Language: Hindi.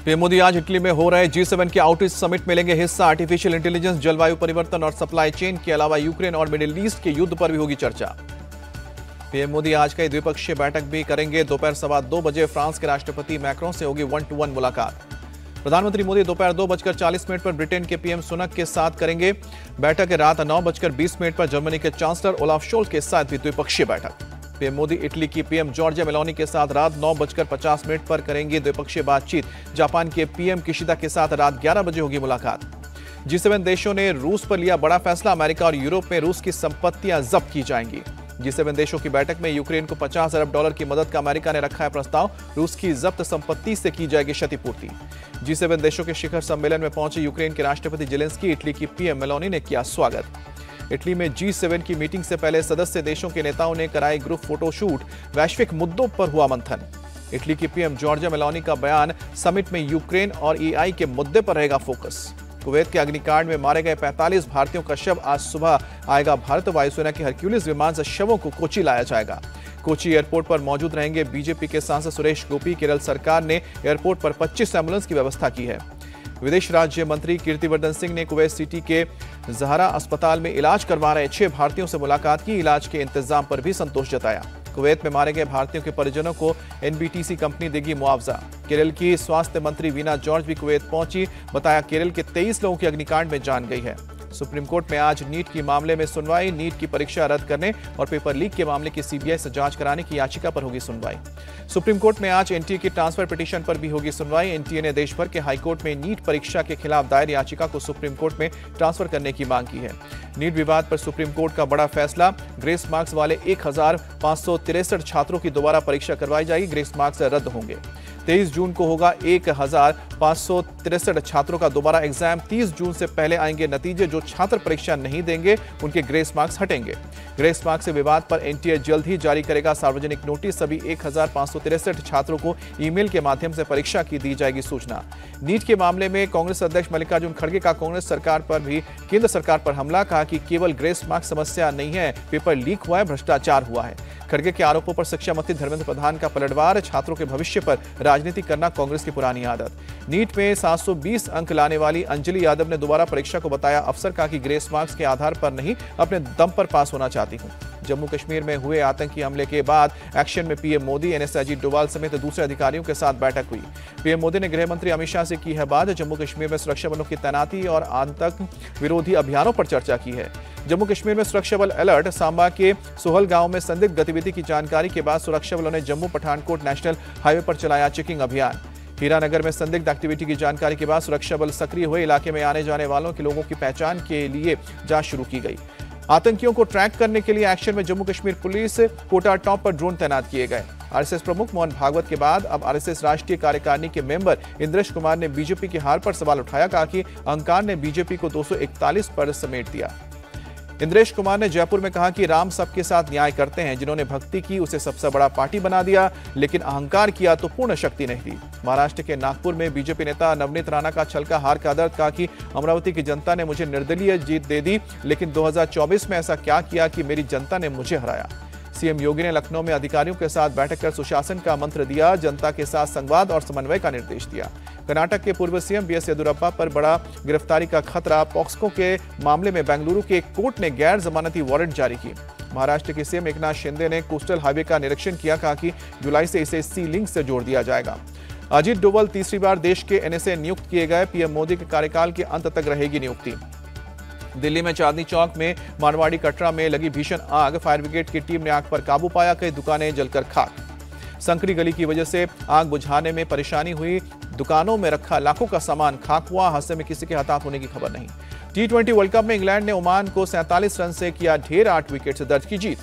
पीएम मोदी आज इटली में हो रहे G7 के आउटरीच समिट में लेंगे हिस्सा। आर्टिफिशियल इंटेलिजेंस, जलवायु परिवर्तन और सप्लाई चेन के अलावा यूक्रेन और मिडिल ईस्ट के युद्ध पर भी होगी चर्चा। पीएम मोदी आज कई द्विपक्षीय बैठक भी करेंगे। दोपहर 2:15 बजे फ्रांस के राष्ट्रपति मैक्रों से होगी 1-to-1 मुलाकात। प्रधानमंत्री मोदी दोपहर 2:40 पर ब्रिटेन के पीएम सुनक के साथ करेंगे बैठक। रात 9:20 पर जर्मनी के चांसलर ओलाफ शोल्ज के साथ भी द्विपक्षीय बैठक। पीएम मोदी इटली की पीएम जॉर्जिया मेलोनी के साथ रात 9:50 पर करेंगे द्विपक्षीय बातचीत। जापान के पीएम किशिदा के साथ रात 11 बजे होगी मुलाकात। G7 देशों ने रूस पर लिया बड़ा फैसला। अमेरिका और यूरोप में रूस की संपत्तियां जब्त की जाएंगी। G7 देशों की बैठक में यूक्रेन को $50 अरब की मदद का अमेरिका ने रखा है प्रस्ताव। रूस की जब्त संपत्ति से की जाएगी क्षतिपूर्ति। G7 देशों के शिखर सम्मेलन में पहुंचे यूक्रेन के राष्ट्रपति जेलेंस्की, इटली की पीएम मेलोनी ने किया स्वागत। इटली में G7 की मीटिंग से पहले सदस्य देशों के नेताओं ने कराए ग्रुप फोटो शूट। वैश्विक मुद्दों पर हुआ मंथन। इटली की पीएम जॉर्जिया मेलोनी का बयान, समिट में यूक्रेन और AI के मुद्दे पर रहेगा फोकस। कुवैत के अग्निकांड में मारे गए 45 भारतीयों का शव आज सुबह आएगा भारत। वायुसेना के हरक्यूलिस विमान से शवों को कोची लाया जाएगा। कोची एयरपोर्ट पर मौजूद रहेंगे बीजेपी के सांसद सुरेश गोपी। केरल सरकार ने एयरपोर्ट पर 25 एम्बुलेंस की व्यवस्था की है। विदेश राज्य मंत्री कीर्तिवर्धन सिंह ने कुवैत सिटी के जहरा अस्पताल में इलाज करवा रहे 6 भारतीयों से मुलाकात की। इलाज के इंतजाम पर भी संतोष जताया। कुवैत में मारे गए भारतीयों के परिजनों को NBTC कंपनी देगी मुआवजा। केरल की स्वास्थ्य मंत्री वीना जॉर्ज भी कुवैत पहुंची। बताया केरल के 23 लोगों की अग्निकांड में जान गई है। सुप्रीम कोर्ट में आज नीट की मामले में सुनवाई। नीट की परीक्षा रद्द करने और पेपर लीक के मामले की CBI से जांच कराने की याचिका पर होगी सुनवाई। सुप्रीम कोर्ट में आज NTA की ट्रांसफर पिटीशन पर भी होगी सुनवाई। NTA ने देश भर के हाईकोर्ट में नीट परीक्षा के खिलाफ दायर याचिका को सुप्रीम कोर्ट में ट्रांसफर करने की मांग की है। नीट विवाद पर सुप्रीम कोर्ट का बड़ा फैसला। ग्रेस मार्क्स वाले 1563 छात्रों की दोबारा परीक्षा करवाई जाएगी। ग्रेस मार्क्स रद्द होंगे। 23 जून को होगा 1563 छात्रों का दोबारा एग्जाम। 30 जून से पहले आएंगे नतीजे। जो छात्र परीक्षा नहीं देंगे उनके ग्रेस मार्क्स हटेंगे। ग्रेस मार्क्स से विवाद पर NTA जल्द ही जारी करेगा सार्वजनिक नोटिस। सभी 1563 छात्रों को ईमेल के माध्यम से परीक्षा की दी जाएगी सूचना। नीट के मामले में कांग्रेस अध्यक्ष मल्लिकार्जुन खड़गे का कांग्रेस सरकार पर भी केंद्र सरकार पर हमला। कहा कि केवल ग्रेस मार्क्स समस्या नहीं है, पेपर लीक हुआ है, भ्रष्टाचार हुआ है। खड़गे के आरोपों पर शिक्षा मंत्री धर्मेंद्र प्रधान का पलटवार। छात्रों के भविष्य पर राजनीति करना कांग्रेस की पुरानी आदत। नीट में 720 अंक लाने वाली अंजलि यादव ने दोबारा परीक्षा को बताया अवसर। कहा कि ग्रेस मार्क्स के आधार पर नहीं, अपने दम पर पास होना चाहती हूं। जम्मू कश्मीर में हुए आतंकी हमले के बाद एक्शन में पीएम मोदी, NSA अजीत डोभाल समेत दूसरे अधिकारियों के साथ बैठक हुई। पीएम मोदी ने गृह मंत्री अमित शाह से की है बात। जम्मू कश्मीर में सुरक्षा बलों की तैनाती और आतंक विरोधी अभियानों पर चर्चा की है। जम्मू कश्मीर में सुरक्षा बल अलर्ट। सांबा के सोहल गांव में संदिग्ध गतिविधि की जानकारी के बाद सुरक्षा बलों ने जम्मू पठानकोट नेशनल हाईवे पर चलाया चेकिंग अभियान। हीरानगर में संदिग्ध एक्टिविटी की जानकारी के बाद सुरक्षा बल सक्रिय हुए। इलाके में आने जाने वालों के लोगों की पहचान के लिए जांच शुरू की गई। आतंकियों को ट्रैक करने के लिए एक्शन में जम्मू कश्मीर पुलिस। कोटा टॉप पर ड्रोन तैनात किए गए। RSS प्रमुख मोहन भागवत के बाद अब RSS राष्ट्रीय कार्यकारिणी के मेंबर इंद्रेश कुमार ने बीजेपी की हार पर सवाल उठाया। कहा कि अहंकार ने बीजेपी को 241 पर समेट दिया। इंद्रेश कुमार ने जयपुर में कहा कि राम सबके साथ न्याय करते हैं। जिन्होंने भक्ति की उसे सबसे बड़ा पार्टी बना दिया, लेकिन अहंकार किया तो पूर्ण शक्ति नहीं दी। महाराष्ट्र के नागपुर में बीजेपी नेता नवनीत राणा का छलका हार का दर्द। कहा कि अमरावती की जनता ने मुझे निर्दलीय जीत दे दी, लेकिन 2024 में ऐसा क्या किया कि मेरी जनता ने मुझे हराया। सीएम योगी ने लखनऊ में अधिकारियों के साथ बैठक कर सुशासन का मंत्र दिया। जनता के साथ संवाद और समन्वय का निर्देश दिया। कर्नाटक के पूर्व सीएम BS येदियुरप्पा पर बड़ा गिरफ्तारी का खतरा। पॉक्सको के मामले में बेंगलुरु के एक कोर्ट ने गैर जमानती वारंट जारी की। महाराष्ट्र के सीएम एकनाथ शिंदे ने कोस्टल हाईवे का निरीक्षण किया। कहा कि जुलाई से इसे सी लिंक से जोड़ दिया जाएगा। अजीत डोभाल तीसरी बार देश के NSA नियुक्त किए गए। पीएम मोदी के कार्यकाल के अंत तक रहेगी नियुक्ति। दिल्ली में चांदनी चौक में मारवाड़ी कटरा में लगी भीषण आग। फायर ब्रिगेड की टीम ने आग पर काबू पाया। कई दुकानें जलकर खाक। संकरी गली की वजह से आग बुझाने में परेशानी हुई। दुकानों में रखा लाखों का सामान खाक हुआ। हादसे में किसी के हताहत होने की खबर नहीं। T20 वर्ल्ड कप में इंग्लैंड ने ओमान को 47 रन से किया ढेर। 8 विकेट से दर्ज की जीत।